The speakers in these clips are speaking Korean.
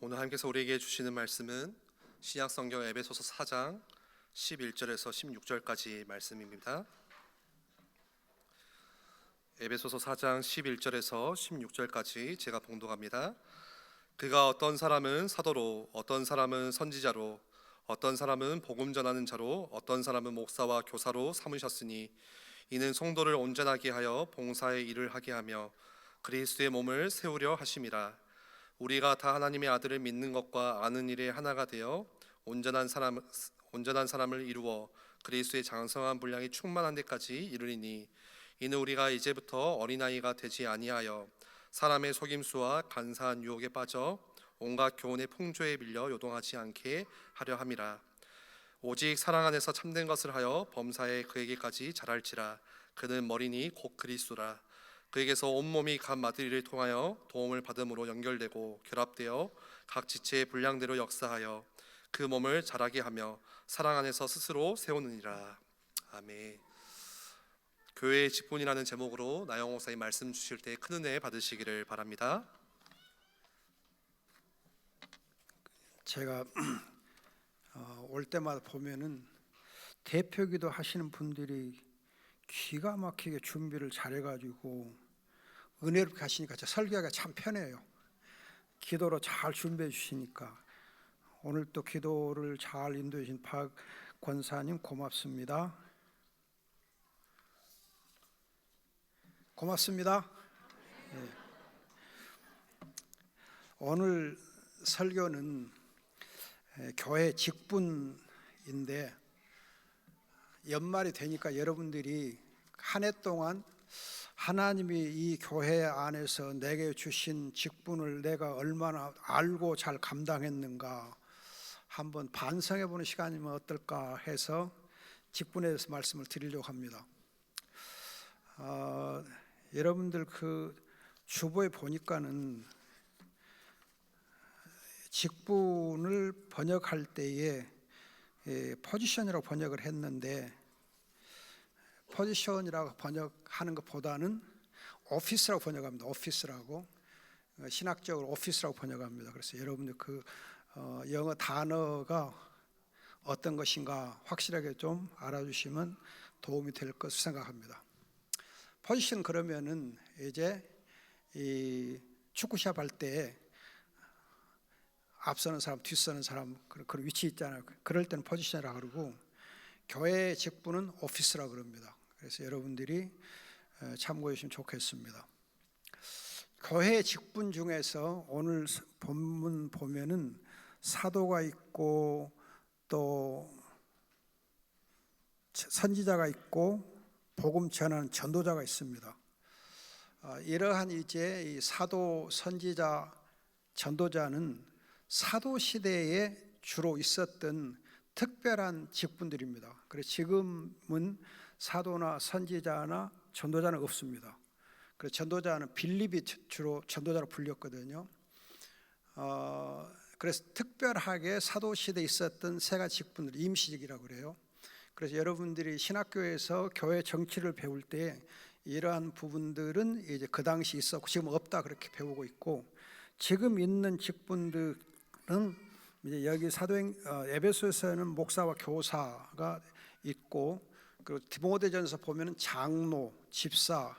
오늘 하나님께서 우리에게 주시는 말씀은 신약성경 에베소서 4장 11절에서 16절까지 말씀입니다. 에베소서 4장 11절에서 16절까지 제가 봉독합니다. 그가 어떤 사람은 사도로, 어떤 사람은 선지자로, 어떤 사람은 복음 전하는 자로, 어떤 사람은 목사와 교사로 삼으셨으니 이는 성도를 온전하게 하여 봉사의 일을 하게 하며 그리스도의 몸을 세우려 하심이라. 우리가 다 하나님의 아들을 믿는 것과 아는 일에 하나가 되어 온전한 사람을 이루어 그리스도의 장성한 분량이 충만한 데까지 이르리니 이는 우리가 이제부터 어린아이가 되지 아니하여 사람의 속임수와 간사한 유혹에 빠져 온갖 교훈의 풍조에 밀려 요동하지 않게 하려 함이라. 오직 사랑 안에서 참된 것을 하여 범사에 그에게까지 자랄지라. 그는 머리니 곧 그리스도라. 그에게서 온몸이 각 마디를 통하여 도움을 받음으로 연결되고 결합되어 각 지체의 분량대로 역사하여 그 몸을 자라게 하며 사랑 안에서 스스로 세우느니라. 아멘. 교회의 직분이라는 제목으로 나영 목사님 말씀 주실 때 큰 은혜 받으시기를 바랍니다. 제가 올 때마다 보면은 대표기도 하시는 분들이 기가 막히게 준비를 잘해가지고 은혜롭게 하시니까 설교하기가 참 편해요. 기도로 잘 준비해 주시니까 오늘 또 기도를 잘 인도해 주신 박 권사님 고맙습니다. 고맙습니다. 네. 오늘 설교는 교회 직분인데 연말이 되니까 여러분들이 한 해 동안 하나님이 이 교회 안에서 내게 주신 직분을 내가 얼마나 알고 잘 감당했는가 한번 반성해 보는 시간이면 어떨까 해서 직분에 대해서 말씀을 드리려고 합니다. 여러분들 그 주보에 보니까는 직분을 번역할 때에 포지션이라고 번역을 했는데 포지션이라고 번역하는 것보다는 오피스라고 번역합니다. 오피스라고 신학적으로 오피스라고 번역합니다. 그래서 여러분들 그 영어 단어가 어떤 것인가 확실하게 좀 알아주시면 도움이 될 것을 생각합니다. 포지션 그러면은 이제 이 축구 시합 할 때 앞서는 사람, 뒤서는 사람 그런 위치 있잖아요. 그럴 때는 포지션이라고 그러고 교회 직분은 오피스라고 그럽니다. 그래서 여러분들이 참고해 주시면 좋겠습니다. 교회 직분 중에서 오늘 본문 보면은 사도가 있고 또 선지자가 있고 복음 전하는 전도자가 있습니다. 이러한 이제 이 사도, 선지자, 전도자는 사도 시대에 주로 있었던 특별한 직분들입니다. 그래서 지금은 사도나 선지자나 전도자는 없습니다. 그래서 전도자는 빌립이 주로 전도자로 불렸거든요. 그래서 특별하게 사도 시대에 있었던 세 가지 직분들 임시직이라고 그래요. 그래서 여러분들이 신학교에서 교회 정치를 배울 때 이러한 부분들은 이제 그 당시 있었고 지금 없다 그렇게 배우고 있고, 지금 있는 직분들은 이제 여기 에베소에서는 목사와 교사가 있고, 그리고 디모데전서 보면은 장로, 집사,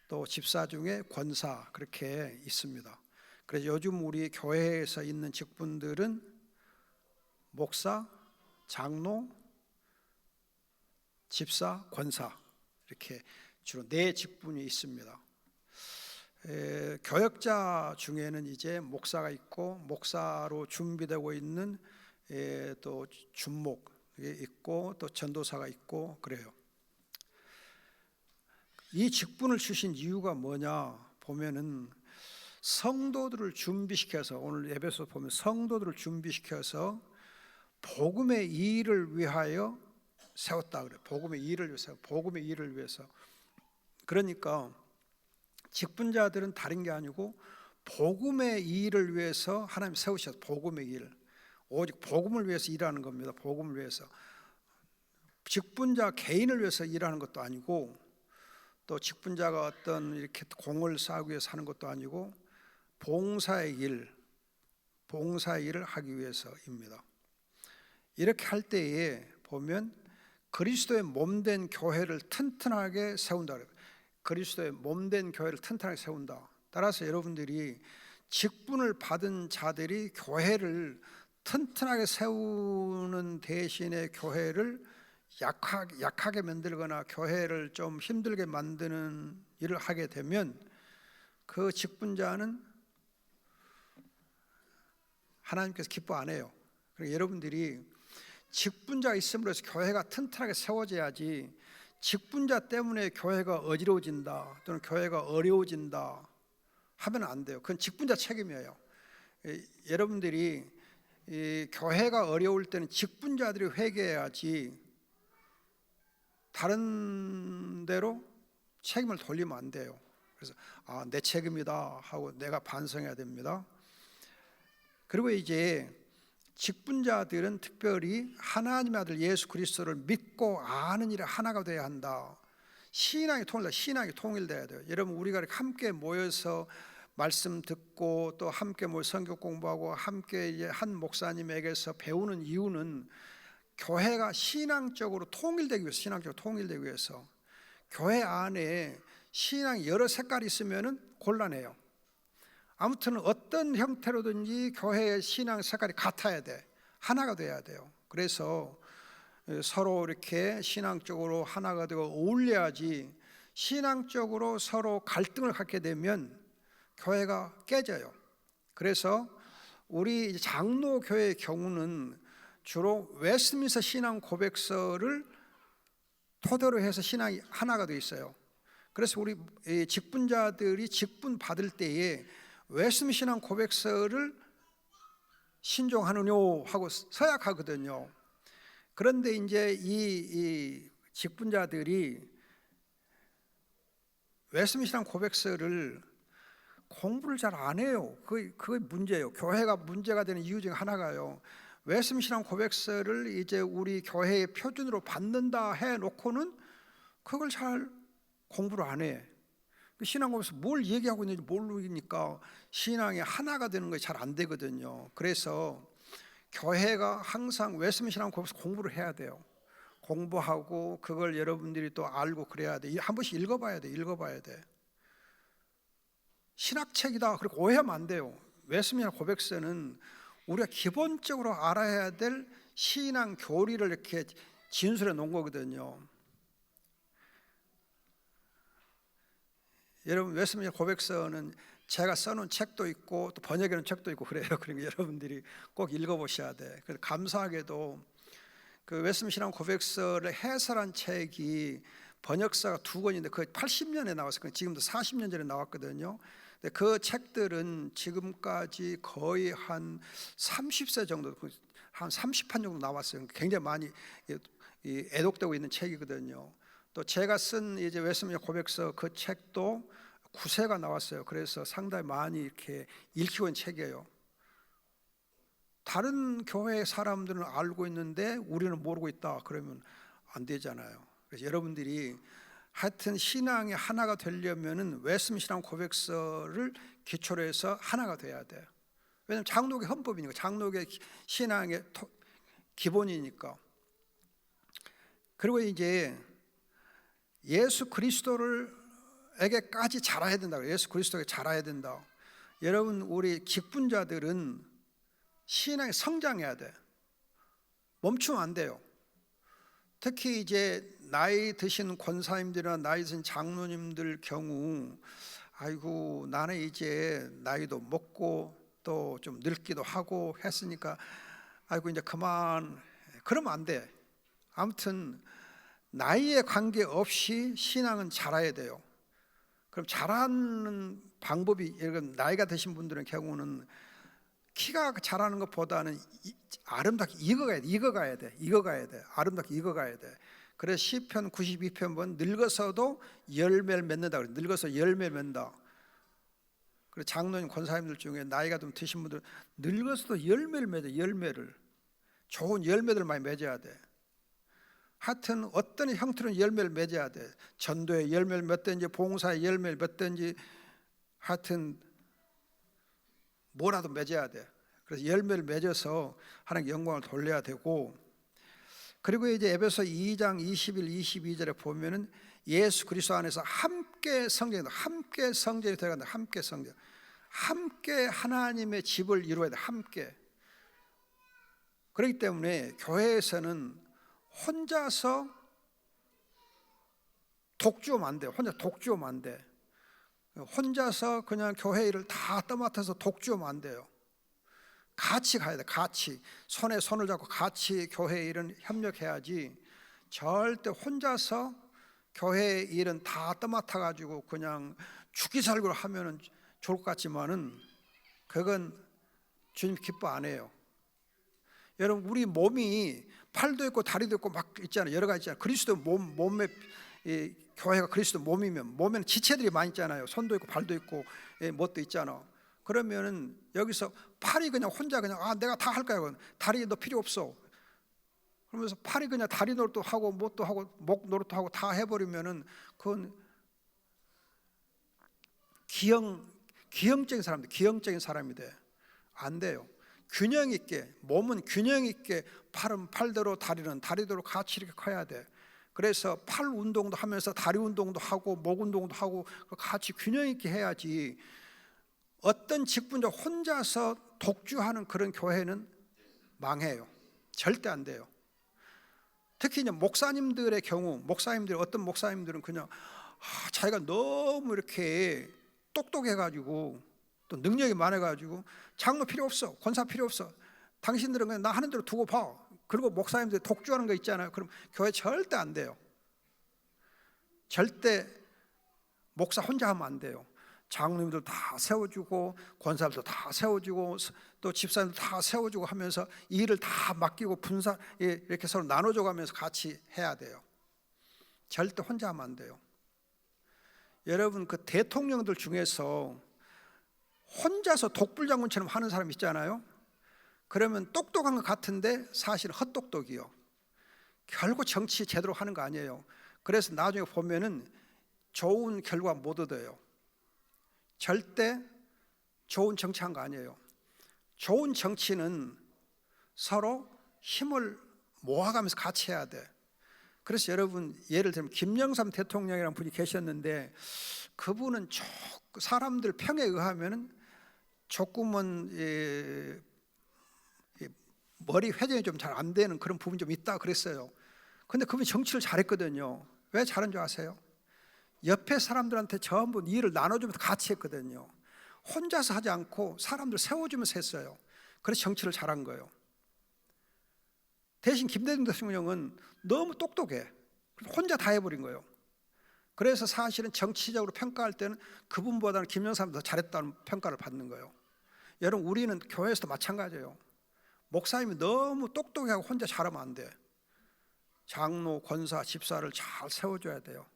또 집사 중에 권사 그렇게 있습니다. 그래서 요즘 우리 교회에서 있는 직분들은 목사, 장로, 집사, 권사 이렇게 주로 네 직분이 있습니다. 교역자 중에는 이제 목사가 있고 목사로 준비되고 있는 또 준목이 있고 또 전도사가 있고 그래요. 이 직분을 주신 이유가 뭐냐 보면은 성도들을 준비시켜서, 오늘 에베소 보면 성도들을 준비시켜서 복음의 일을 위하여 세웠다 그래요. 복음의 일을 위해서, 복음의 일을 위해서. 그러니까 직분자들은 다른 게 아니고 복음의 일을 위해서 하나님 세우셨어요. 복음의 일, 오직 복음을 위해서 일하는 겁니다. 복음을 위해서. 직분자 개인을 위해서 일하는 것도 아니고 또 직분자가 어떤 이렇게 공을 쌓기 위해서 하는 것도 아니고 봉사의 일, 봉사 일을 하기 위해서입니다. 이렇게 할 때에 보면 그리스도의 몸된 교회를 튼튼하게 세운다. 그리스도의 몸된 교회를 튼튼하게 세운다. 따라서 여러분들이 직분을 받은 자들이 교회를 튼튼하게 세우는 대신에 교회를 약하게 만들거나 교회를 좀 힘들게 만드는 일을 하게 되면 그 직분자는 하나님께서 기뻐 안 해요. 그러니까 여러분들이 직분자가 있음으로써 교회가 튼튼하게 세워져야지, 직분자 때문에 교회가 어지러워진다 또는 교회가 어려워진다 하면 안 돼요. 그건 직분자 책임이에요. 여러분들이 이 교회가 어려울 때는 직분자들이 회개해야지 다른 데로 책임을 돌리면 안 돼요. 그래서 내 책임이다 하고 내가 반성해야 됩니다. 그리고 이제 직분자들은 특별히 하나님의 아들 예수 그리스도를 믿고 아는 일에 하나가 되어야 한다. 신앙이 통일돼야 돼요. 여러분, 우리가 이렇게 함께 모여서 말씀 듣고 또 함께 모여 성경 공부하고 함께 이제 한 목사님에게서 배우는 이유는 교회가 신앙적으로 통일되기 위해서. 교회 안에 신앙이 여러 색깔이 있으면은 곤란해요. 아무튼 어떤 형태로든지 교회의 신앙 색깔이 같아야 돼. 하나가 돼야 돼요. 그래서 서로 이렇게 신앙적으로 하나가 되고 어울려야지, 신앙적으로 서로 갈등을 갖게 되면 교회가 깨져요. 그래서 우리 장로교회의 경우는 주로 웨스트민스터 신앙 고백서를 토대로 해서 신앙이 하나가 되어 있어요. 그래서 우리 직분자들이 직분 받을 때에 웨스트민스터 신앙 고백서를 신종하느뇨 하고 서약하거든요. 그런데 이제 이 직분자들이 웨스트민스터 신앙 고백서를 공부를 잘 안 해요. 그게 문제예요. 교회가 문제가 되는 이유 중에 하나가요. 웨스트민스터 신앙 고백서를 이제 우리 교회의 표준으로 받는다 해놓고는 그걸 잘 공부를 안 해. 신앙 고백서 뭘 얘기하고 있는지 모르니까 신앙이 하나가 되는 것이 잘 안 되거든요. 그래서 교회가 항상 웨스트민스터 신앙 고백서 공부를 해야 돼요. 공부하고 그걸 여러분들이 또 알고 그래야 돼. 한 번씩 읽어봐야 돼. 신학책이다 그렇게 오해하면 안 돼요. 웨스트민스터 고백서는 우리가 기본적으로 알아야 될 신앙 교리를 이렇게 진술해 놓은 거거든요. 여러분, 웨스트민스터 고백서는 제가 써놓은 책도 있고 또 번역해 놓은 책도 있고 그래요. 그러니까 여러분들이 꼭 읽어보셔야 돼. 그래서 감사하게도 그 웨스트민스터 신앙 고백서를 해설한 책이 번역사가 2권인데 그 80년에 나왔어요. 지금도 40년 전에 나왔거든요. 근데 그 책들은 지금까지 거의 한 30세 정도, 한 30판 정도 나왔어요. 굉장히 많이 애독되고 있는 책이거든요. 또 제가 쓴 이제 웨스트민스터 고백서 그 책도 9세가 나왔어요. 그래서 상당히 많이 이렇게 읽히고 있는 책이에요. 다른 교회 사람들은 알고 있는데 우리는 모르고 있다 그러면 안 되잖아요. 그래서 여러분들이 하여튼 신앙이 하나가 되려면은 웨스트민스터 신앙 고백서를 기초로 해서 하나가 돼야 돼요. 왜냐하면 장로교 헌법이니까, 장로교 신앙의 기본이니까. 그리고 이제 예수 그리스도에게까지 자라야 된다. 예수 그리스도에게 자라야 된다. 여러분, 우리 직분자들은 신앙이 성장해야 돼. 멈추면 안 돼요. 특히 이제 나이 드신 권사님들이나 나이 드신 장로님들 경우, 아이고 나는 이제 나이도 먹고 또 좀 늙기도 하고 했으니까 아이고 이제 그만, 그러면 안 돼. 아무튼 나이에 관계없이 신앙은 자라야 돼요. 그럼 자라는 방법이, 나이가 드신 분들의 경우는 키가 자라는 것보다는 아름답게 익어가야 돼. 아름답게 익어가야 돼. 그래서 시편 92편 보면 늙어서도 열매를 맺는다 그래요. 늙어서 열매를 맺는다. 그래서 장로님 권사님들 중에 나이가 좀 드신 분들 늙어서도 열매를 맺어. 열매를, 좋은 열매들 많이 맺어야 돼. 하여튼 어떤 형태로는 열매를 맺어야 돼. 전도의 열매를 맺든지 봉사의 열매를 맺든지 하여튼 뭐라도 맺어야 돼. 그래서 열매를 맺어서 하나님께 영광을 돌려야 되고, 그리고 이제 에베소 2장 21, 22절에 보면은 예수 그리스도 안에서 함께 성전이 되어간다. 함께 성전, 함께 하나님의 집을 이루어야 돼. 함께. 그렇기 때문에 교회에서는 혼자서 독주하면 안 돼요. 혼자 독주하면 안 돼. 혼자서 그냥 교회 일을 다 떠맡아서 독주하면 안 돼요. 같이 가야 돼. 같이 손에 손을 잡고 같이 교회 일은 협력해야지. 절대 혼자서 교회 일은 다 떠맡아 가지고 그냥 죽기 살기로 하면은 좋을 것 같지만은 그건 주님 기뻐 안 해요. 여러분, 우리 몸이 팔도 있고 다리도 있고 막 있잖아요. 여러 가지 있잖아요. 그리스도 몸에 이 교회가 그리스도 몸이면 몸에는 지체들이 많이 있잖아요. 손도 있고 발도 있고 뭣도 있잖아. 그러면은 여기서 팔이 그냥 혼자 그냥 내가 다 할 거야. 다리 너 필요 없어. 그러면서 팔이 그냥 다리 노릇도 하고 뭣도 하고 목 노릇도 하고 다 해버리면은 그건 기형적인 사람들, 기형적인 사람이 돼. 안 돼요. 균형 있게, 몸은 균형 있게 팔은 팔대로 다리는 다리대로 같이 이렇게 커야 돼. 그래서 팔 운동도 하면서 다리 운동도 하고 목 운동도 하고 같이 균형 있게 해야지. 어떤 직분자 혼자서 독주하는 그런 교회는 망해요. 절대 안 돼요. 특히 이제 목사님들의 경우, 어떤 목사님들은 그냥 자기가 너무 이렇게 똑똑해가지고 또 능력이 많아가지고 장로 필요 없어, 권사 필요 없어. 당신들은 그냥 나 하는 대로 두고 봐. 그리고 목사님들 독주하는 거 있잖아요. 그럼 교회 절대 안 돼요. 절대 목사 혼자 하면 안 돼요. 장로님들 다 세워주고 권사들도 다 세워주고 또 집사님들 다 세워주고 하면서 일을 다 맡기고 분산 이렇게 서로 나눠줘가면서 같이 해야 돼요. 절대 혼자 하면 안 돼요. 여러분, 그 대통령들 중에서 혼자서 독불장군처럼 하는 사람 있잖아요. 그러면 똑똑한 것 같은데 사실 헛똑똑이요. 결국 정치 제대로 하는 거 아니에요. 그래서 나중에 보면은 좋은 결과 못 얻어요. 절대 좋은 정치한 거 아니에요. 좋은 정치는 서로 힘을 모아가면서 같이 해야 돼. 그래서 여러분, 예를 들면 김영삼 대통령이라는 분이 계셨는데 그분은 사람들 평에 의하면은 조금은 머리 회전이 좀 잘 안 되는 그런 부분이 좀 있다 그랬어요. 근데 그분이 정치를 잘했거든요. 왜 잘한 줄 아세요? 옆에 사람들한테 전부 일을 나눠주면서 같이 했거든요. 혼자서 하지 않고 사람들 세워주면서 했어요. 그래서 정치를 잘한 거예요. 대신 김대중 대통령은 너무 똑똑해. 혼자 다 해버린 거예요. 그래서 사실은 정치적으로 평가할 때는 그분보다는 김영삼이 더 잘했다는 평가를 받는 거예요. 여러분, 우리는 교회에서도 마찬가지예요. 목사님이 너무 똑똑하고 혼자 잘하면 안 돼. 장로, 권사, 집사를 잘 세워줘야 돼요.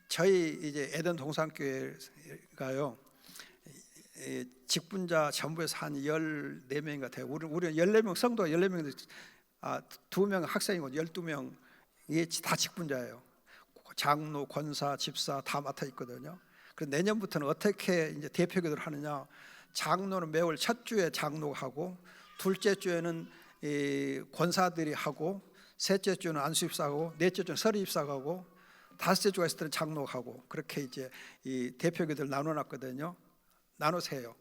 저희 이제 에덴 동산교회가요, 직분자 전부에서 한 14명인가 돼요. 우리는 14명, 성도가 14명, 2명 학생이고 12명, 이게 다 직분자예요. 장로, 권사, 집사 다 맡아 있거든요. 그래서 내년부터는 어떻게 이제 대표교대를 하느냐? 장로는 매월 첫 주에 장로가 하고, 둘째 주에는 권사들이 하고, 셋째 주는 안수집사하고, 넷째 주는 서리집사가 하고, 다섯째 주가 있을 때는 장로가 하고, 그렇게 이제 이 대표교대를 나눠놨거든요. 나눠서 해요.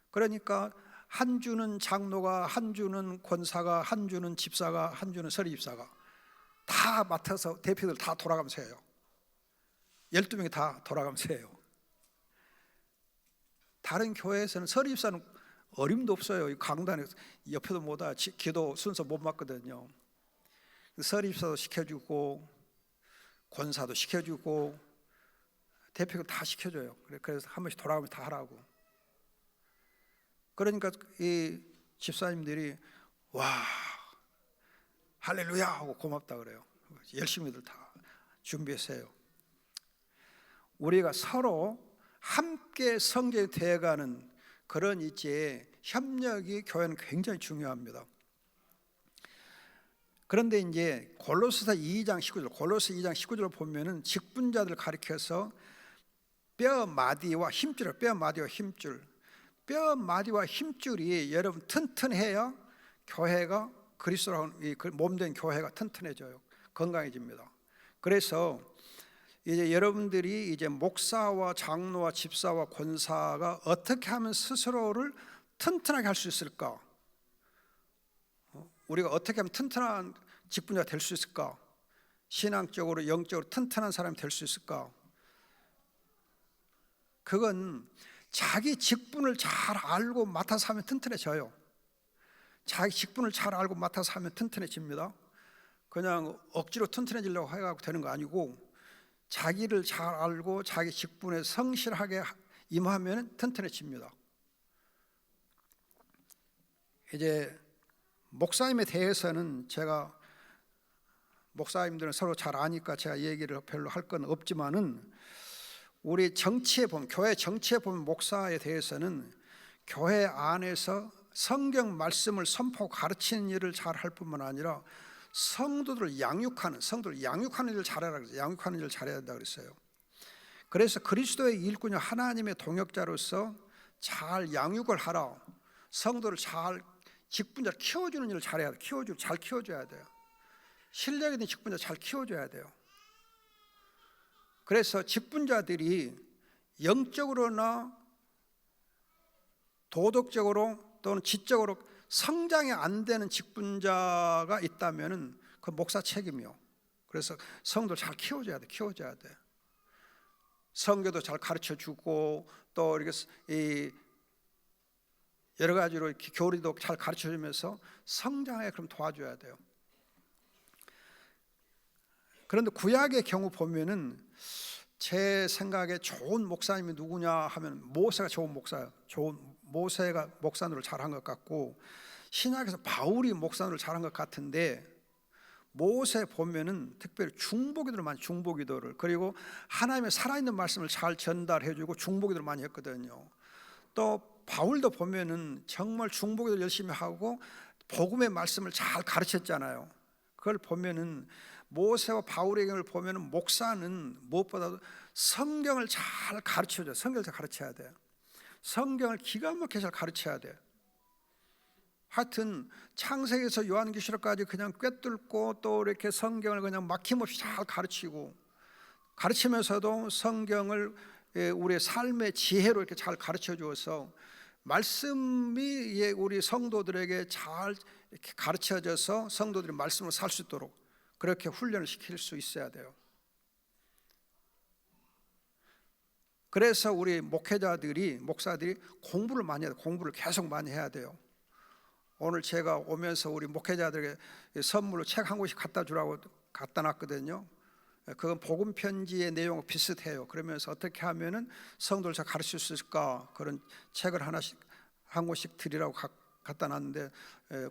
그러니까 한 주는 장로가, 한 주는 권사가, 한 주는 집사가, 한 주는 서리집사가 다 맡아서 대표들 다 돌아가면서 해요. 12명이 다 돌아가면서 해요. 다른 교회에서는 서리집사는 어림도 없어요. 강단에 옆에도 못와, 기도 순서 못 맞거든요. 서리집사도 시켜주고 권사도 시켜주고 대표가 다 시켜줘요. 그래서 한 번씩 돌아가면서 다 하라고. 그러니까 이 집사님들이 와 할렐루야 하고 고맙다 그래요. 열심히들 다 준비해서 해요. 우리가 서로 함께 성전이 되어가는 그런 이제 협력이 교회는 굉장히 중요합니다. 그런데 이제 골로새서 2장 19절 보면은 직분자들을 가리켜서 뼈 마디와 힘줄, 뼈 마디와 힘줄, 뼈 마디와 힘줄이 여러분 튼튼해야 교회가 그리스도라는 이 몸된 교회가 튼튼해져요. 건강해집니다. 그래서 이제 여러분들이 이제 목사와 장로와 집사와 권사가 어떻게 하면 스스로를 튼튼하게 할 수 있을까? 우리가 어떻게 하면 튼튼한 직분자가 될 수 있을까? 신앙적으로 영적으로 튼튼한 사람이 될 수 있을까? 그건 자기 직분을 잘 알고 맡아서 하면 튼튼해져요. 자기 직분을 잘 알고 맡아서 하면 튼튼해집니다. 그냥 억지로 튼튼해지려고 해가지고 되는 거 아니고 자기를 잘 알고 자기 직분에 성실하게 임하면 튼튼해집니다. 이제 목사님에 대해서는 제가 목사님들은 서로 잘 아니까 제가 얘기를 별로 할 건 없지만은 우리 정치에 보면 교회 정치에 보면 목사에 대해서는 교회 안에서 성경 말씀을 선포 가르치는 일을 잘 할 뿐만 아니라 성도들을 양육하는 일을 잘하라 그랬어요. 양육하는 일을 잘해야 된다 그랬어요. 그래서 그리스도의 일꾼이 하나님의 동역자로서 잘 양육을 하라. 성도를 잘 직분자를 키워주는 일을 잘해야 돼. 잘 키워줘야 돼요. 실력 있는 직분자 잘 키워줘야 돼요. 그래서 직분자들이 영적으로나 도덕적으로 또는 지적으로 성장이 안 되는 직분자가 있다면은 그 목사 책임이요. 그래서 성도를 잘 키워줘야 돼. 성교도 잘 가르쳐주고 또 이렇게 여러 가지로 이렇게 교리도 잘 가르쳐주면서 성장에 그럼 도와줘야 돼요. 그런데 구약의 경우 보면은 제 생각에 좋은 목사님이 누구냐 하면 모세가 좋은 목사예요. 모세가 목사노를 잘한 것 같고 신약에서 바울이 목사노를 잘한 것 같은데 모세 보면은 특별히 중보기도를 많이 중보기도를 그리고 하나님의 살아있는 말씀을 잘 전달해주고 중보기도를 많이 했거든요. 또 바울도 보면은 정말 중보기도 열심히 하고 복음의 말씀을 잘 가르쳤잖아요. 그걸 보면은 모세와 바울의 경우를 보면은 목사는 무엇보다도 성경을 잘 가르쳐줘요. 성경을 잘 가르쳐야 돼요. 성경을 기가 막히게 잘 가르쳐야 돼요. 하여튼 창세기에서 요한계시록까지 그냥 꿰뚫고 또 이렇게 성경을 그냥 막힘없이 잘 가르치면서도 성경을 우리의 삶의 지혜로 이렇게 잘 가르쳐 주어서 말씀이 우리 성도들에게 잘 이렇게 가르쳐져서 성도들이 말씀으로 살 수 있도록 그렇게 훈련을 시킬 수 있어야 돼요. 그래서 우리 목사들이 공부를 많이 해야 돼요. 공부를 계속 많이 해야 돼요. 오늘 제가 오면서 우리 목회자들에게 선물로 책 한 권씩 갖다 주라고 갖다 놨거든요. 그건 복음 편지의 내용과 비슷해요. 그러면서 어떻게 하면은 성도를 잘 가르칠 수 있을까 그런 책을 한 권씩 드리라고 갖다 놨는데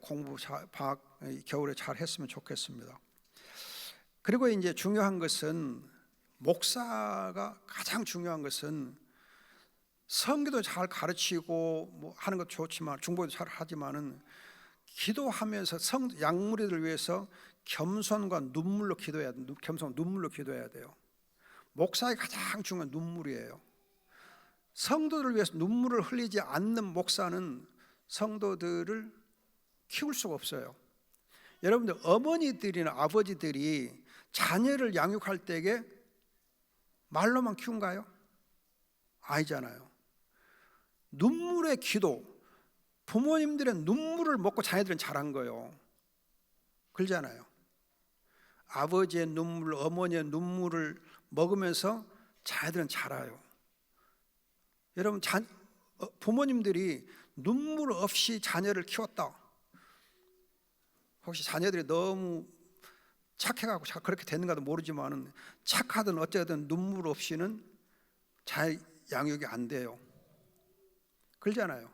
공부 방학 겨울에 잘 했으면 좋겠습니다. 그리고 이제 중요한 것은 목사가 가장 중요한 것은 성기도 잘 가르치고 뭐 하는 것도 좋지만 중보도 잘 하지만은 기도하면서 양무리들 위해서 겸손과 눈물로 기도해야 돼요. 눈물로 기도해야 돼요. 목사의 가장 중요한 눈물이에요. 성도들을 위해서 눈물을 흘리지 않는 목사는 성도들을 키울 수가 없어요. 여러분들 어머니들이나 아버지들이 자녀를 양육할 때에 말로만 키운가요? 아니잖아요. 눈물의 기도, 부모님들의 눈물을 먹고 자녀들은 자란 거예요. 그러잖아요. 아버지의 눈물, 어머니의 눈물을 먹으면서 자녀들은 자라요. 여러분 부모님들이 눈물 없이 자녀를 키웠다. 혹시 자녀들이 너무 착해가지고 그렇게 됐는가도 모르지만은 착하든 어쨌든 눈물 없이는 잘 양육이 안 돼요. 그러잖아요.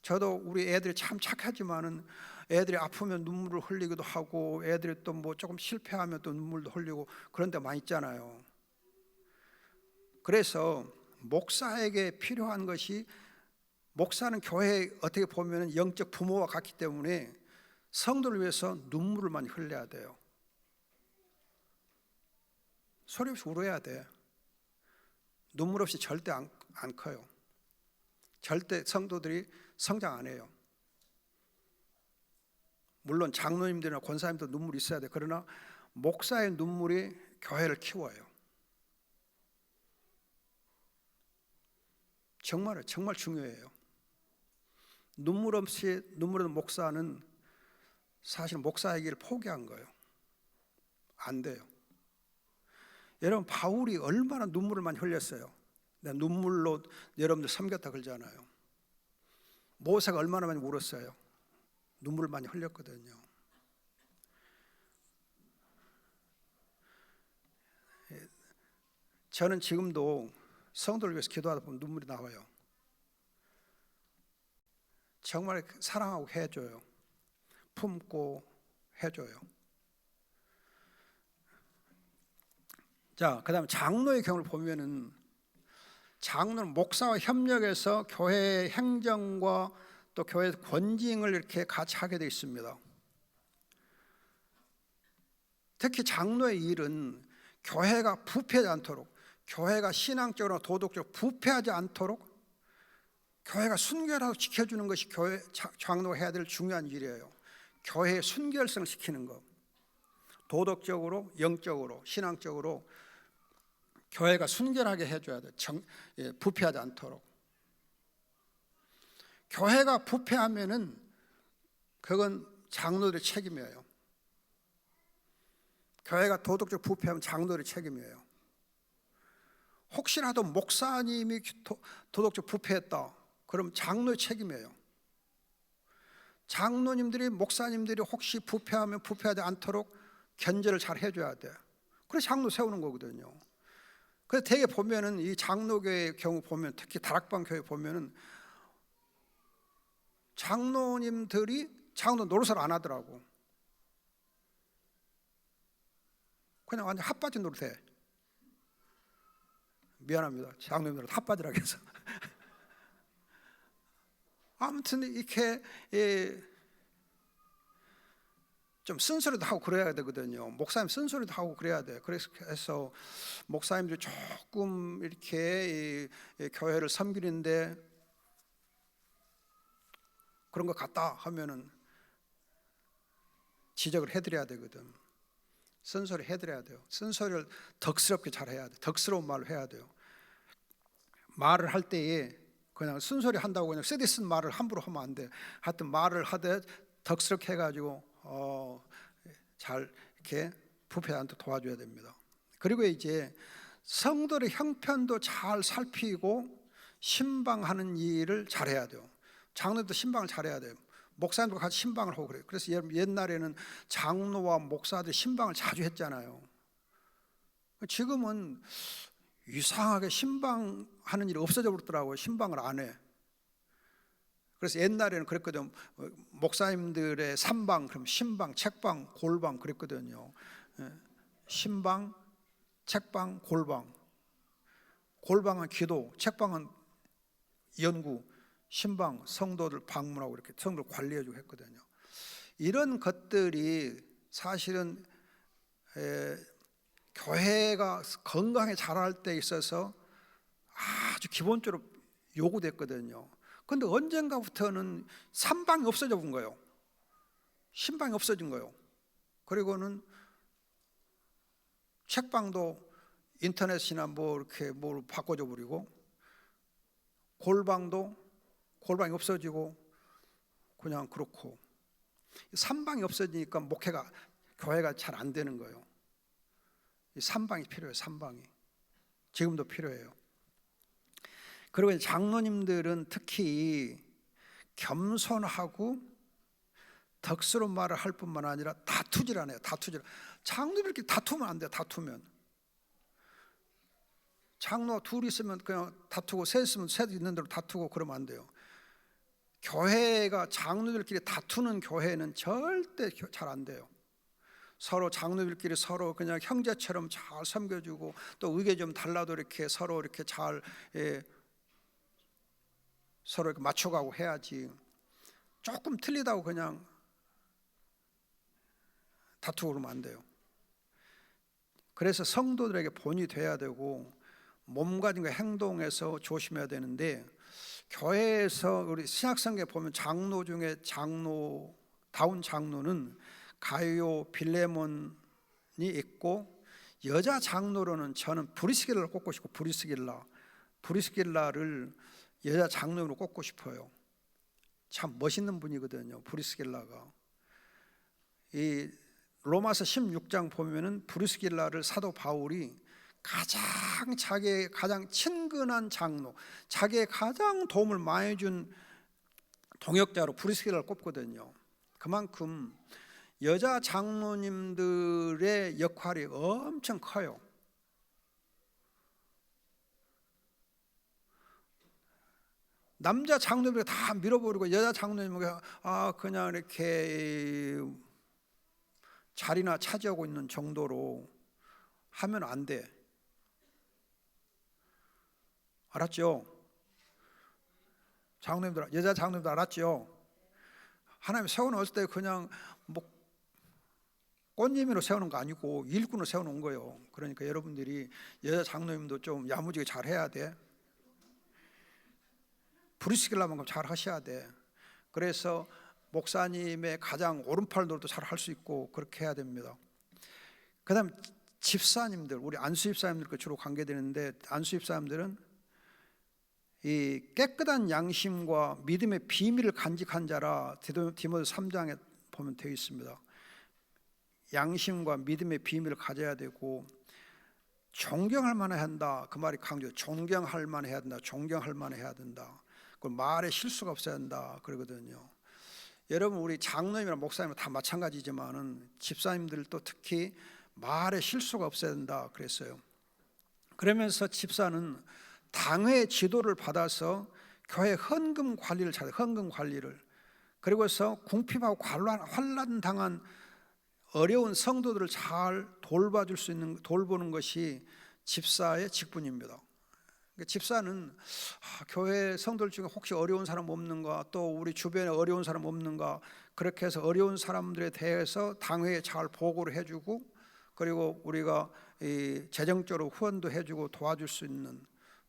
저도 우리 애들이 참 착하지만은 애들이 아프면 눈물을 흘리기도 하고 애들이 또 뭐 조금 실패하면 또 눈물도 흘리고 그런 데 많이 있잖아요. 그래서 목사에게 필요한 것이 목사는 교회에 어떻게 보면 영적 부모와 같기 때문에 성도를 위해서 눈물을 많이 흘려야 돼요. 소리 없이 울어야 돼. 눈물 없이 절대 안 커요. 절대 성도들이 성장 안 해요. 물론 장로님들이나 권사님도 눈물이 있어야 돼. 그러나 목사의 눈물이 교회를 키워요. 정말 중요해요. 눈물 없는 목사는 사실 목사의 길을 포기한 거예요. 안 돼요. 여러분, 바울이 얼마나 눈물을 많이 흘렸어요. 내가 눈물로 여러분들 섬겼다 그러잖아요. 모세가 얼마나 많이 울었어요. 눈물을 많이 흘렸거든요. 저는 지금도 성도를 위해서 기도하다 보면 눈물이 나와요. 정말 사랑하고 해줘요. 품고 해줘요. 자, 그 다음에 장로의 경우를 보면은, 장로는 목사와 협력해서 교회의 행정과 또 교회 권징을 이렇게 같이 하게 되어 있습니다. 특히 장로의 일은 교회가 부패하지 않도록, 교회가 신앙적으로 도덕적으로 부패하지 않도록 교회가 순결하고 지켜주는 것이 교회 장로가 해야 될 중요한 일이에요. 교회의 순결성을 지키는 것, 도덕적으로, 영적으로, 신앙적으로 교회가 순결하게 해줘야 돼. 부패하지 않도록. 교회가 부패하면은 그건 장로들의 책임이에요. 교회가 도덕적 부패하면 장로들의 책임이에요. 혹시라도 목사님이 도덕적 부패했다, 그럼 장로의 책임이에요. 장로님들이, 목사님들이 혹시 부패하면 부패하지 않도록 견제를 잘 해줘야 돼. 그래서 장로 세우는 거거든요. 그래서 대개 보면은 이 장로교의 경우 보면, 특히 다락방 교회 보면은 장로님들이 장로 노릇을 안 하더라고. 그냥 완전 핫바지 노릇해. 미안합니다. 장로님들은 핫바지라고 해서. 아무튼 이렇게 좀 쓴소리도 하고 그래야 되거든요. 목사님 쓴소리도 하고 그래야 돼. 그래서 목사님들이 조금 이렇게 교회를 섬기는데 그런 것 같다 하면은 지적을 해드려야 되거든. 쓴소리 해드려야 돼요. 쓴소리를 덕스럽게 잘 해야 돼. 덕스러운 말을 해야 돼요. 말을 할 때에 그냥 쓴소리 한다고 그냥 쓰디쓴 말을 함부로 하면 안 돼. 하여튼 말을 하되 덕스럽게 해가지고 잘 이렇게 부패하지 않도록 도와줘야 됩니다. 그리고 이제 성도의 형편도 잘 살피고 신방하는 일을 잘해야 돼요. 장로도 신방을 잘해야 돼요. 목사님도 같이 신방을 하고 그래요. 그래서 옛날에는 장로와 목사들이 신방을 자주 했잖아요. 지금은 이상하게 신방하는 일이 없어져 버렸더라고요. 신방을 안 해. 그래서 옛날에는 그랬거든요. 목사님들의 삼방, 그럼 신방, 책방, 골방 그랬거든요. 신방, 책방, 골방. 골방은 기도, 책방은 연구, 신방 성도들 방문하고 이렇게 성도들 관리해주고 했거든요. 이런 것들이 사실은 교회가 건강하게 자랄 때 있어서 아주 기본적으로 요구됐거든요. 그런데 언젠가부터는 삼방이 없어져 본 거예요. 신방이 없어진 거예요. 그리고는 책방도 인터넷이나 뭐 이렇게 뭘 바꿔줘 버리고, 골방이 없어지고 그냥 그렇고, 삼방이 없어지니까 목회가, 교회가 잘 안 되는 거예요. 이 삼방이 필요해요. 삼방이 지금도 필요해요. 그리고 장로님들은 특히 겸손하고 덕스러운 말을 할 뿐만 아니라 다투질 않아요. 장로들 이렇게 다투면 안 돼요. 다투면 장로 둘이 있으면 그냥 다투고, 셋 있으면 셋 있는 대로 다투고 그러면 안 돼요. 교회가 장로들끼리 다투는 교회는 절대 잘 안 돼요. 서로 장로들끼리 서로 그냥 형제처럼 잘 섬겨주고, 또 의견 좀 달라도 이렇게 서로 이렇게 잘 서로 이렇게 맞춰가고 해야지. 조금 틀리다고 그냥 다투고 그러면 안 돼요. 그래서 성도들에게 본이 돼야 되고, 몸가짐과 행동에서 조심해야 되는데, 교회에서 우리 신약성경에 보면 장로 중에 장로다운 장로는 가이오 빌레몬이 있고, 여자 장로로는 저는 브리스길라를 꼽고 싶고, 브리스길라를 여자 장로로 꼽고 싶어요. 참 멋있는 분이거든요, 브리스길라가. 이 로마서 16장 보면은 브리스길라를 사도 바울이 자기의 가장 친근한 장로, 자기의 가장 도움을 많이 준 동역자로 브리스길라를 꼽거든요. 그만큼 여자 장로님들의 역할이 엄청 커요. 남자 장로님을 다 밀어버리고 여자 장로님에게 그냥 이렇게 자리나 차지하고 있는 정도로 하면 안 돼. 알았죠? 장로님들, 여자 장로님들 알았죠? 하나님 세워놓을 때 그냥 뭐 꽃님이로 세우는 거 아니고 일꾼으로 세워놓은 거예요. 그러니까 여러분들이 여자 장로님도 좀 야무지게 잘 해야 돼. 브리스길라만큼 잘 하셔야 돼. 그래서 목사님의 가장 오른팔 노릇도 잘 할 수 있고 그렇게 해야 됩니다. 그 다음 집사님들, 우리 안수 집사님들과 주로 관계되는데, 안수 집사님들은 이 깨끗한 양심과 믿음의 비밀을 간직한 자라 디모데 3장에 보면 되어 있습니다. 양심과 믿음의 비밀을 가져야 되고, 존경할 만해야 한다. 그 말이 강조. 존경할 만해야 된다. 존경할 만해야 된다. 그 말에 실수가 없어야 한다. 그러거든요. 여러분, 우리 장로님이나 목사님 다 마찬가지지만은 집사님들도 특히 말에 실수가 없어야 된다 그랬어요. 그러면서 집사는 당회의 지도를 받아서 교회 헌금 관리를 잘해요. 헌금 관리를. 그리고서 궁핍하고 환난 당한 어려운 성도들을 잘 돌봐줄 수 있는, 돌보는 것이 집사의 직분입니다. 집사는 교회 성도들 중에 혹시 어려운 사람 없는가, 또 우리 주변에 어려운 사람 없는가, 그렇게 해서 어려운 사람들에 대해서 당회에 잘 보고를 해주고, 그리고 우리가 이 재정적으로 후원도 해주고 도와줄 수 있는,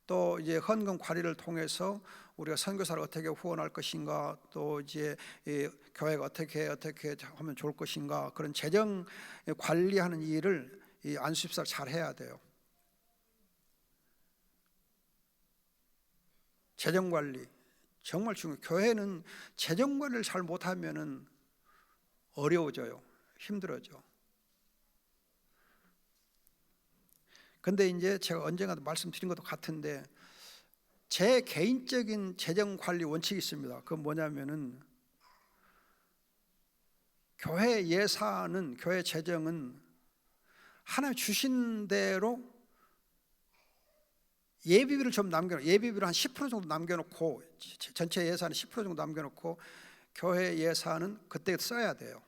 또 이제 헌금 관리를 통해서 우리가 선교사를 어떻게 후원할 것인가, 또 이제 이 교회가 어떻게 하면 좋을 것인가, 그런 재정 관리하는 일을 이 안수집사가 잘 해야 돼요. 재정 관리 정말 중요해요. 교회는 재정 관리를 잘 못하면은 어려워져요. 힘들어져. 근데 이제 제가 언젠가도 말씀드린 것도 같은데, 제 개인적인 재정 관리 원칙이 있습니다. 그건 뭐냐면은, 교회 예산은, 교회 재정은 하나님 주신 대로 예비비를 좀 예비비를 한 10% 정도 남겨놓고, 전체 예산은 10% 정도 남겨놓고 교회 예산은 그때 써야 돼요.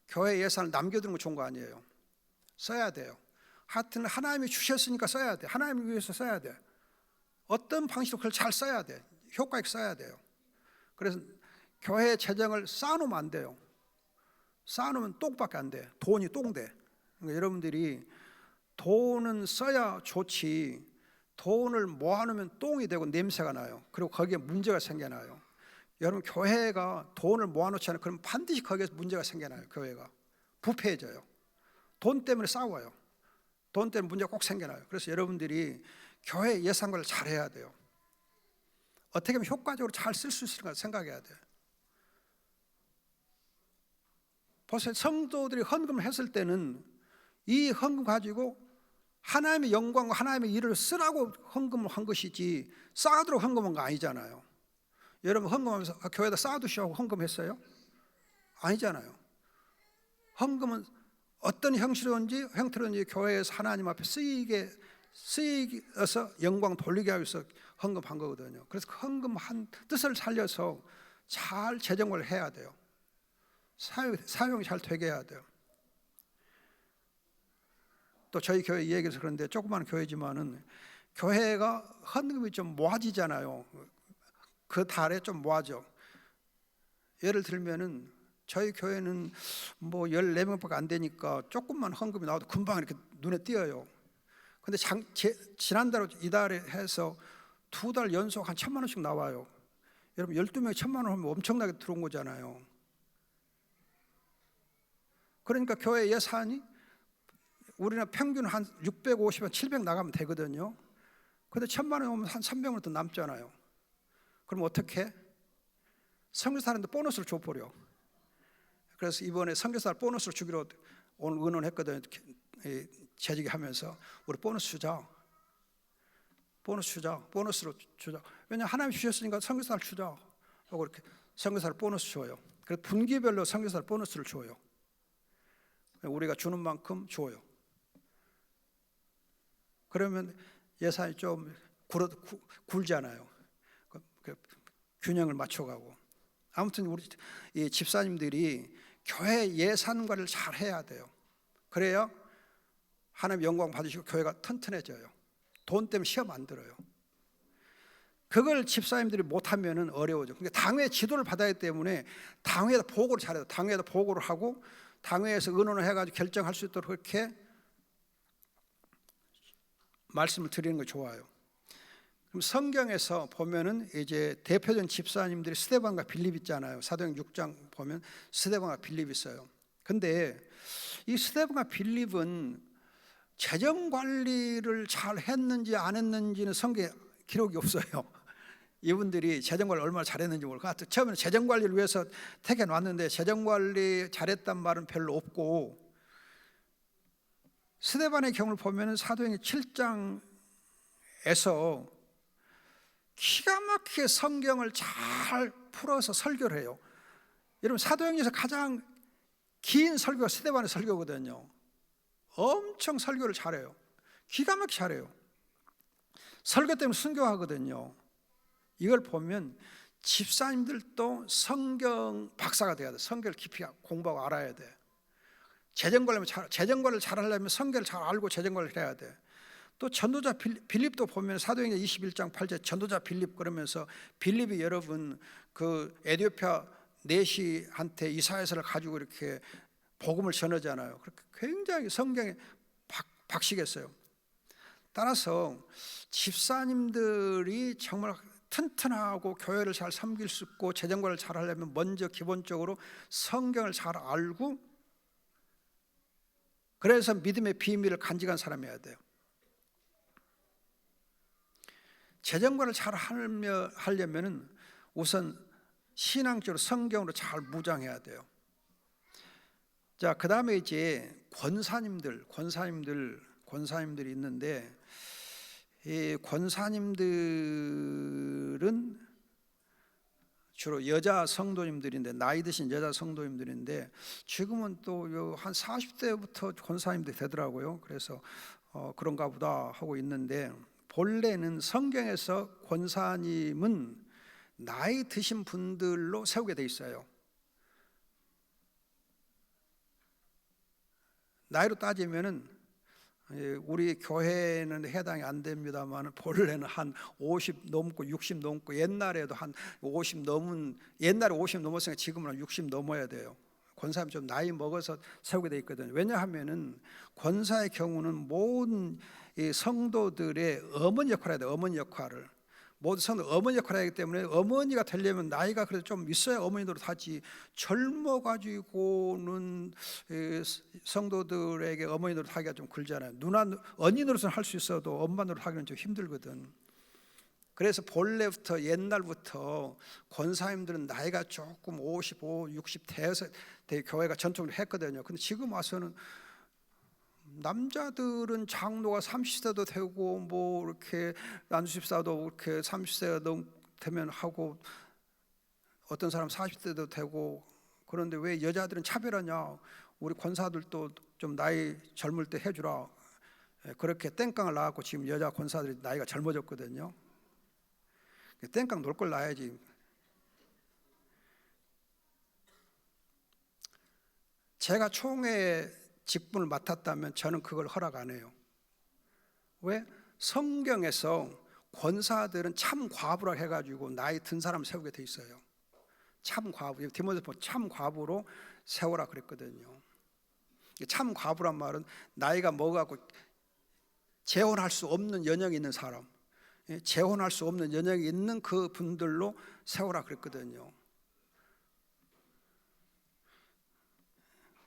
교회 예산을 남겨두는 거 좋은 거 아니에요. 써야 돼요. 하여튼 하나님이 주셨으니까 써야 돼. 하나님을 위해서 써야 돼. 어떤 방식으로 그걸 잘 써야 돼. 효과 있게 써야 돼요. 그래서 교회 재정을 쌓아놓으면 안 돼요. 쌓아놓으면 똥밖에 안 돼. 돈이 똥돼. 그러니까 여러분들이 돈은 써야 좋지, 돈을 모아놓으면 똥이 되고 냄새가 나요. 그리고 거기에 문제가 생겨나요. 여러분, 교회가 돈을 모아놓지 않으면 그럼 반드시 거기에서 문제가 생겨나요. 교회가 부패해져요. 돈 때문에 싸워요. 돈 때문에 문제가 꼭 생겨나요. 그래서 여러분들이 교회 예산 관리를 잘 해야 돼요. 어떻게 하면 효과적으로 잘 쓸 수 있을까 생각해야 돼요. 보세요. 성도들이 헌금을 했을 때는 이 헌금 가지고 하나님의 영광과 하나님의 일을 쓰라고 헌금을 한 것이지, 쌓아두라고 헌금한 거 아니잖아요. 여러분, 헌금하면서 교회에다 쌓아두시라고 헌금했어요? 아니잖아요. 헌금은 어떤 형태로든지 교회에서 하나님 앞에 쓰이어서 영광 돌리게 하기 위해서 헌금한 거거든요. 그래서 그 헌금한 뜻을 살려서 잘 재정을 해야 돼요. 사용이 잘 되게 해야 돼요. 또 저희 교회 얘기해서 그런데, 조그마한 교회지만은 교회가 헌금이 좀 모아지잖아요. 그 달에 좀 모아져. 예를 들면은 저희 교회는 뭐 14명밖에 안 되니까 조금만 헌금이 나와도 금방 이렇게 눈에 띄어요. 근데 지난달 이달에 해서 2달 연속 한 1,000만 원씩 나와요. 여러분 12명이 1,000만 원 하면 엄청나게 들어온 거잖아요. 그러니까 교회 예산이 우리는 평균 한 650원, 700 나가면 되거든요. 근데 1,000만 원 오면 한 300원 더 남잖아요. 그럼 어떻게? 선교사한테 보너스를 줘버려. 그래서 이번에 선교사 보너스를 주기로 오늘 의논했거든요. 재직하면서 우리 보너스 주자. 보너스로 주자. 왜냐하면 하나님 주셨으니까 선교사를 주자 하고 이렇게 선교사를 보너스 줘요. 그래서 분기별로 선교사를 보너스를 줘요. 우리가 주는 만큼 줘요. 그러면 예산이 좀 굴잖아요. 균형을 맞춰가고. 아무튼 우리 이 집사님들이 교회 예산과를 잘 해야 돼요. 그래야 하나님 영광 받으시고 교회가 튼튼해져요. 돈 때문에 시험 안 들어요. 그걸 집사님들이 못하면 어려워져. 그러니까 당회 지도를 받아야 하기 때문에 당회에다 보고를 잘해요. 당회에다 보고를 하고 당회에서 의논을 해가지고 결정할 수 있도록 그렇게 말씀을 드리는 거 좋아요. 그럼 성경에서 보면은 이제 대표적인 집사님들이 스데반과 빌립 있잖아요. 사도행 6장 보면 스데반과 빌립 있어요. 근데 이 스데반과 빌립은 재정 관리를 잘 했는지 안 했는지는 성경에 기록이 없어요. 이분들이 재정 관리 얼마나 잘했는지 모르고 처음에는 재정 관리를 위해서 택해 놨는데 재정 관리 잘했단 말은 별로 없고, 스데반의 경우를 보면 사도행전 7장에서 기가 막히게 성경을 잘 풀어서 설교를 해요. 여러분 사도행전에서 가장 긴 설교가 스데반의 설교거든요. 엄청 설교를 잘해요. 기가 막히게 잘해요. 설교 때문에 순교하거든요. 이걸 보면 집사님들도 성경 박사가 돼야 돼. 성경을 깊이 공부하고 알아야 돼. 재정 관리를 잘 하려면 성경을 잘 알고 재정 관리를 해야 돼. 또 전도자 빌립도 보면 사도행전 21장 8절 전도자 빌립 그러면서 빌립이 여러분 그 에티오피아 내시한테 이사야서를 가지고 이렇게 복음을 전하잖아요. 그렇게 굉장히 성경에 박식했어요. 따라서 집사님들이 정말 튼튼하고 교회를 잘 섬길 수 있고 재정관을 잘 하려면 먼저 기본적으로 성경을 잘 알고, 그래서 믿음의 비밀을 간직한 사람이어야 돼요. 재정관을 잘 하려면 우선 신앙적으로 성경으로 잘 무장해야 돼요. 자, 그 다음에 이제 권사님들이 있는데, 이 권사님들은 주로 여자 성도님들인데, 나이 드신 여자 성도님들인데, 지금은 또 한 40대부터 권사님들이 되더라고요. 그래서 그런가 보다 하고 있는데, 본래는 성경에서 권사님은 나이 드신 분들로 세우게 돼 있어요. 나이로 따지면은 우리 교회는 해당이 안 됩니다만 본래는 한 50 넘고 60 넘고, 옛날에도 한 50 넘은, 옛날에 50 넘었으니까 지금은 한 60 넘어야 돼요. 권사님 좀 나이 먹어서 세우게 돼 있거든요. 왜냐하면은 권사의 경우는 모든 이 성도들의 어머니 역할을 해야 돼요. 어머니 역할을. 모든 성도 어머니 역할을 하기 때문에 어머니가 되려면 나이가 그래도 좀 있어야 어머니 노릇 하지, 젊어가지고는 성도들에게 어머니 노릇 하기가 좀 그러잖아요. 언니 노릇은 할 수 있어도 엄마 노릇 하기는 좀 힘들거든. 그래서 본래부터 옛날부터 권사님들은 나이가 조금 55, 60 돼서 교회가 전통을 했거든요. 근데 지금 와서는 남자들은 장로가 30세도 되고 뭐 이렇게 난수집사도 이렇게 30세가 되면 하고, 어떤 사람 40세도 되고, 그런데 왜 여자들은 차별하냐? 우리 권사들도 좀 나이 젊을 때 해주라. 그렇게 땡깡을 낳았고 지금 여자 권사들이 나이가 젊어졌거든요. 땡깡 놀 걸 낳아야지. 제가 총회 직분을 맡았다면 저는 그걸 허락 안 해요. 왜? 성경에서 권사들은 참 과부라 해가지고 나이 든 사람 세우게 돼 있어요. 참 과부, 디모데서 참 과부로 세우라 그랬거든요. 참 과부란 말은 나이가 먹어갖고 재혼할 수 없는 연령이 있는 사람, 재혼할 수 없는 연령이 있는 그 분들로 세우라 그랬거든요.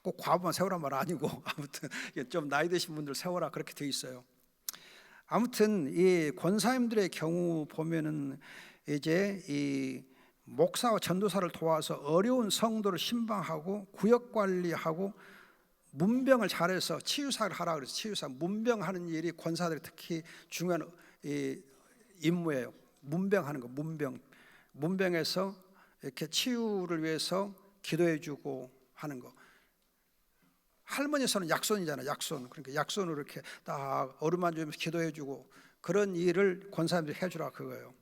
꼭 과부만 세우란 말 아니고 아무튼 좀 나이 드신 분들 세워라 그렇게 돼 있어요. 아무튼 이 권사님들의 경우 보면은 이제 이 목사와 전도사를 도와서 어려운 성도를 신방하고 구역 관리하고 문병을 잘해서 치유사를 하라 그래서 치유사 문병하는 일이 권사들이 특히 중요한 이 임무예요. 문병하는 거, 문병에서 이렇게 치유를 위해서 기도해주고 하는 거. 할머니 손은 약손이잖아요. 약손. 그러니까 약손으로 이렇게 딱 어루만지면서 기도해주고 그런 일을 권사님들이 해주라 그거예요.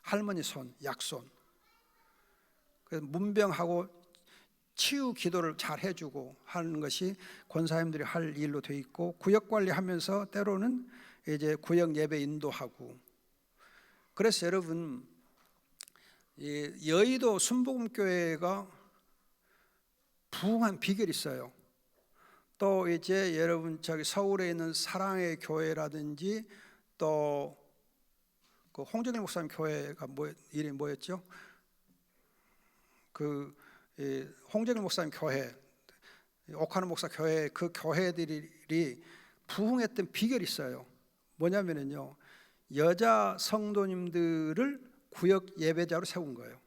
할머니 손, 약손. 그래서 문병하고 치유 기도를 잘 해주고 하는 것이 권사님들이 할 일로 돼 있고 구역 관리하면서 때로는 이제 구역 예배 인도하고. 그래서 여러분 이 여의도 순복음교회가 부흥한 비결이 있어요. 또 이제 여러분 저기 서울에 있는 사랑의 교회라든지 또 그 홍정일 목사님 교회가 이름이 뭐였죠? 그 홍정일 목사님 교회, 옥하는 목사 교회 그 교회들이 부흥했던 비결이 있어요. 뭐냐면요, 여자 성도님들을 구역 예배자로 세운 거예요.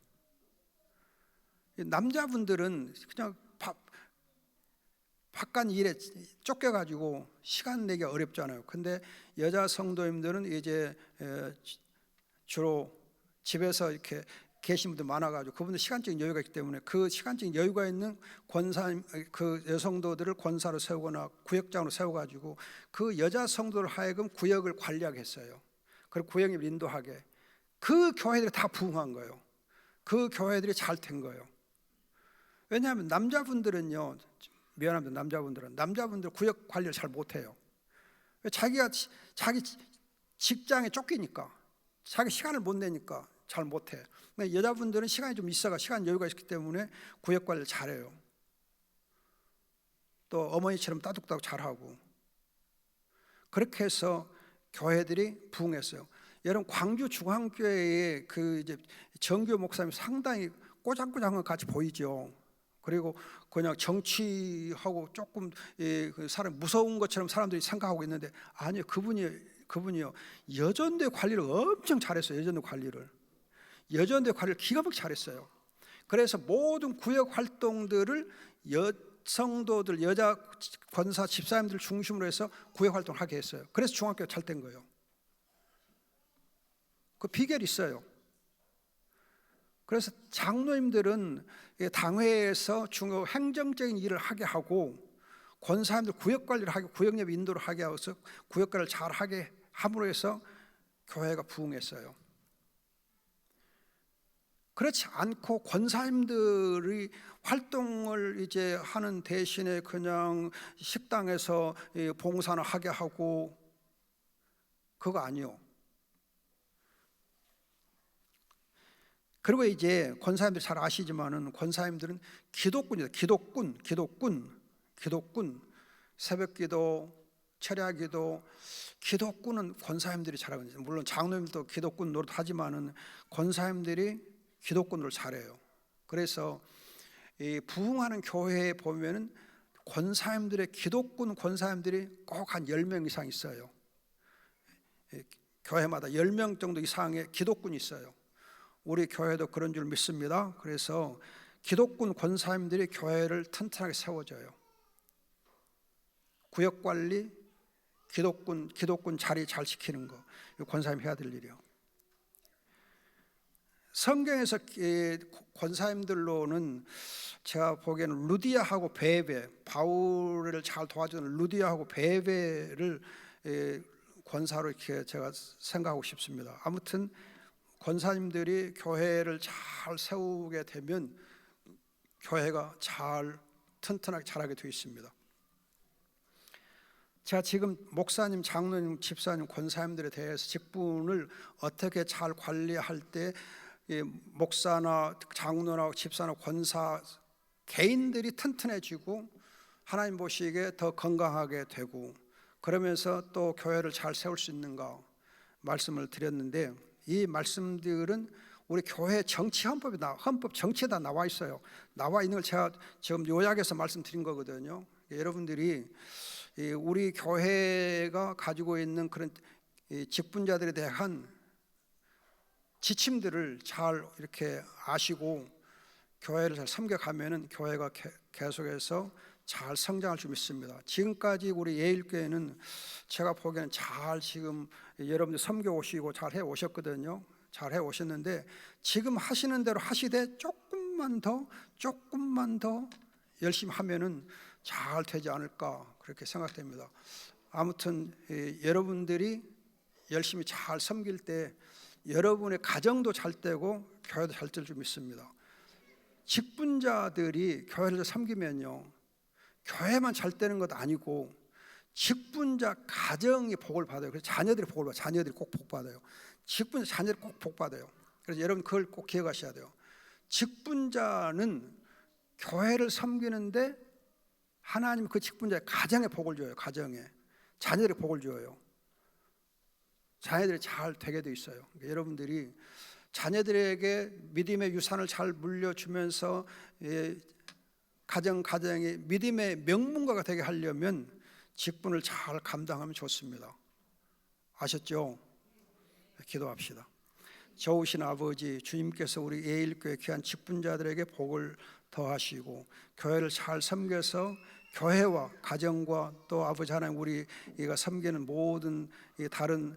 남자분들은 그냥 바깥 일에 쫓겨가지고 시간 내기 어렵잖아요. 근데 여자 성도님들은 이제 주로 집에서 이렇게 계신 분들 많아가지고 그분들 시간적인 여유가 있기 때문에 그 시간적인 여유가 있는 권사, 그 여성도들을 권사로 세우거나 구역장으로 세워가지고 그 여자 성도를 하여금 구역을 관리하게 했어요. 그리고 구역을 인도하게. 그 교회들이 다 부흥한 거예요. 그 교회들이 잘 된 거예요. 왜냐하면 남자분들은요, 미안합니다. 남자분들 구역 관리를 잘 못해요. 자기 직장에 쫓기니까, 자기 시간을 못 내니까 잘 못해. 여자분들은 시간이 좀 있어가 시간 여유가 있기 때문에 구역 관리를 잘해요. 또 어머니처럼 따뜻하고 잘하고. 그렇게 해서 교회들이 부흥했어요. 여러분 광주 중앙교회의 그 이제 정교 목사님 상당히 꼬장꼬장한 것 같이 보이죠. 그리고 그냥 정치하고 조금 그 사람 무서운 것처럼 사람들이 생각하고 있는데 아니요, 그분이요 여전대 관리를 엄청 잘했어요. 여전대 관리를 기가 막히게 잘했어요. 그래서 모든 구역 활동들을 여성도들, 여자 권사 집사님들 중심으로 해서 구역 활동을 하게 했어요. 그래서 중학교가 잘 된 거예요. 그 비결이 있어요. 그래서 장로님들은 당회에서 중요 행정적인 일을 하게 하고 권사님들 구역 관리를 하게, 구역 예배 인도를 하게 하고서 구역 관리를 잘 하게 함으로 해서 교회가 부흥했어요. 그렇지 않고 권사님들이 활동을 이제 하는 대신에 그냥 식당에서 봉사나 하게 하고 그거 아니요. 그리고 이제 권사님들 잘 아시지만은 권사님들은 기독군이다. 기독군. 새벽기도, 철야기도, 기독군은 권사님들이 잘하고 있어요. 물론 장로님도 기독군 노릇 하지만은 권사님들이 기독군을 잘해요. 그래서 이 부흥하는 교회에 보면은 권사님들의 기독군 권사님들이 꼭 한 10명 이상 있어요. 교회마다 10명 정도 이상의 기독군이 있어요. 우리 교회도 그런 줄 믿습니다. 그래서 기독군 권사님들이 교회를 튼튼하게 세워줘요. 구역 관리, 기독군 자리 잘 지키는 거, 권사님 해야 될 일이요. 성경에서 권사님들로는 제가 보기에는 루디아하고 베베, 바울을 잘 도와주는 루디아하고 베베를 권사로 이렇게 제가 생각하고 싶습니다. 아무튼 권사님들이 교회를 잘 세우게 되면 교회가 잘 튼튼하게 자라게 되어 있습니다. 제가 지금 목사님, 장로님, 집사님, 권사님들에 대해서 직분을 어떻게 잘 관리할 때 목사나 장로나 집사나 권사 개인들이 튼튼해지고 하나님 보시기에 더 건강하게 되고 그러면서 또 교회를 잘 세울 수 있는가 말씀을 드렸는데, 이 말씀들은 우리 교회 정치 헌법 정치에 다 나와 있어요. 나와 있는 걸 제가 지금 요약해서 말씀드린 거거든요. 여러분들이 우리 교회가 가지고 있는 그런 직분자들에 대한 지침들을 잘 이렇게 아시고 교회를 잘 섬겨가면은 교회가 계속해서 잘 성장할 줄 믿습니다. 지금까지 우리 예일교회는 제가 보기에는 잘 지금 여러분들 섬겨 오시고 잘 해 오셨거든요. 잘 해 오셨는데 지금 하시는 대로 하시되 조금만 더 열심히 하면은 잘 되지 않을까 그렇게 생각됩니다. 아무튼 여러분들이 열심히 잘 섬길 때 여러분의 가정도 잘 되고 교회도 잘 될 줄 믿습니다. 직분자들이 교회를 섬기면요, 교회만 잘 되는 것도 아니고 직분자 가정이 복을 받아요. 그래서 자녀들이 복을 받아요. 자녀들이 꼭 복 받아요. 직분자 자녀들이 꼭 복 받아요. 그래서 여러분 그걸 꼭 기억하셔야 돼요. 직분자는 교회를 섬기는데 하나님 그 직분자의 가정에 복을 줘요. 가정에 자녀들이 복을 줘요. 자녀들이 잘 되게 돼 있어요. 그러니까 여러분들이 자녀들에게 믿음의 유산을 잘 물려주면서 가정에 믿음의 명문가가 되게 하려면 직분을 잘 감당하면 좋습니다. 아셨죠? 기도합시다. 좋으신 아버지, 주님께서 우리 예일교회 귀한 직분자들에게 복을 더하시고 교회를 잘 섬겨서 교회와 가정과 또 아버지 하나님 우리가 섬기는 모든 다른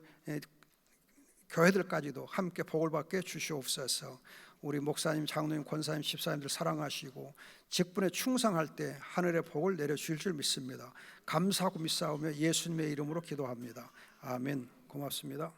교회들까지도 함께 복을 받게 주시옵소서. 우리 목사님, 장로님, 권사님, 집사님들 사랑하시고 직분에 충성할 때 하늘의 복을 내려주실 줄 믿습니다. 감사하고 믿사오며 예수님의 이름으로 기도합니다. 아멘. 고맙습니다.